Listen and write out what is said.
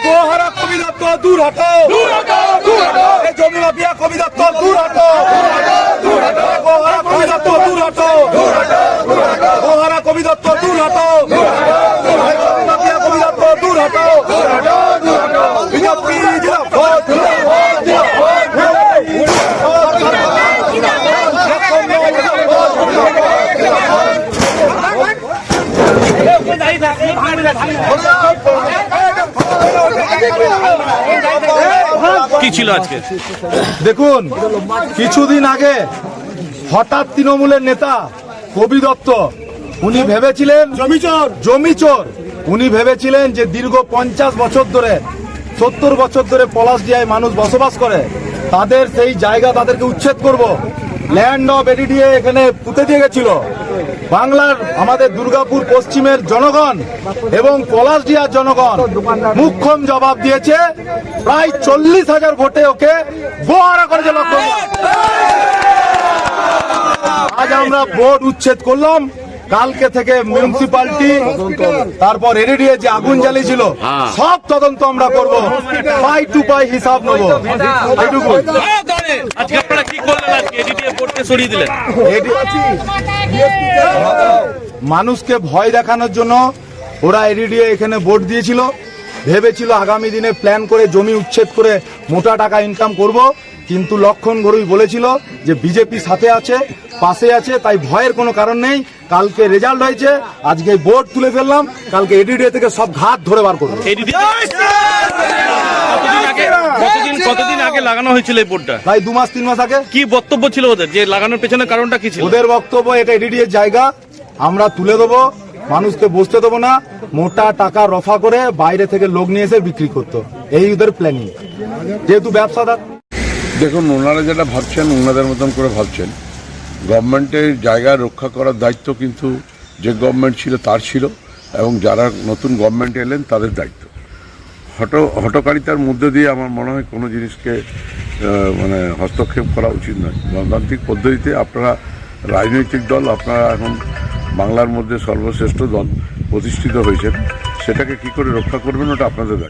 গোহারা কবি দত্ত দূর হটো, জমি মাফিয়া কবি দত্ত দূর হটো, গোহারা কবি দত্ত দূর হটো, গোহারা কবি দত্ত দূর হটো, মাফিয়া কবি দত্ত দূর হটো, বিজেপি জিন্দাবাদ, কি ছিল আজকে? দেখুন, কিছুদিন আগে হঠাৎ তৃণমূলের নেতা কবি দত্ত উনি ভেবেছিলেন জমিচোর, উনি ভেবেছিলেন যে দীর্ঘ 50 বছর ধরে 70 বছর ধরে পলাশডিহায় মানুষ বসবাস করে, তাদের সেই জায়গা তাদেরকে উচ্ছেদ করব, ল্যান্ড অফ এডিডিএ এখানে পুঁতে দিয়ে গেছিল। বাংলার আমাদের দুর্গাপুর পশ্চিমের জনগণ এবং পলাশডিহার জনগণ মুখ্যম জবাব দিয়েছে, প্রায় 40,000 ভোটে ওকে গোহারা করেছে লক্ষ্য। আজ আমরা ভোট উচ্ছেদ করলাম, কালকে থেকে মিউনিসিপালিটি তারপর এডিডিএ যে আগুন জ্বালিয়েছিল সব তদন্ত আমরা করব, পাই টু পাই হিসাব নেব। আজকে আপনারা কি করলেন? আজকে এডিডিএ ভোটকে সরিয়ে দিলেন। মানুষকে ভয় দেখানোর জন্য ওরা এডিডিএ এখানে ভোট দিয়েছিল, ভেবেছিল আগামী দিনে প্ল্যান করে জমি উচ্ছেদ করে মোটা টাকা ইনকাম করব, কিন্তু লক্ষণ ঘড়ুই বলেছিল যে বিজেপি সাথে আছে, পাশে আছে, তাই ভয়ের কোনো কারণ নেই। কালকে রেজাল্ট হয়েছে, আজকে ভোট তুলে ফেললাম, কালকে এডিডিএ থেকে সব ঘাট ধরে বার করবো। কতদিন আগে লাগানো হয়েছিল এই বোর্ডটা? তাই 2 মাস 3 মাস আগে। কি বক্তব্য ছিল ওদের, যে লাগানোর পেছনে কারণটা কি ছিল? ওদের বক্তব্য এটা এডিডিএ জায়গা, আমরা তুলে দেবো, মানুষকে বসতে দেবো না, মোটা টাকা রফা করে বাইরে থেকে লোক নিয়ে এসে বিক্রি করতো, এই ওদের প্ল্যানিং, যেহেতু ব্যবসাদার। দেখুন, ওনারা যেটা ভাবছেন ওনাদের মতন করে ভাবছেন। গভর্নমেন্টের জায়গা রক্ষা করার দায়িত্ব কিন্তু যে গভর্নমেন্ট ছিল তার ছিল, এবং যারা নতুন গভর্নমেন্ট এলেন তাদের দায়িত্ব। হঠকারিতার মধ্যে দিয়ে আমার মনে হয় কোনো জিনিসকে হস্তক্ষেপ করা উচিত নয়। গণতান্ত্রিক পদ্ধতিতে আপনারা রাজনৈতিক দল, আপনারা এখন বাংলার মধ্যে সর্বশ্রেষ্ঠ দল প্রতিষ্ঠিত হয়েছেন, সেটাকে কি করে রক্ষা করবেন ওটা আপনাদের দায়িত্ব।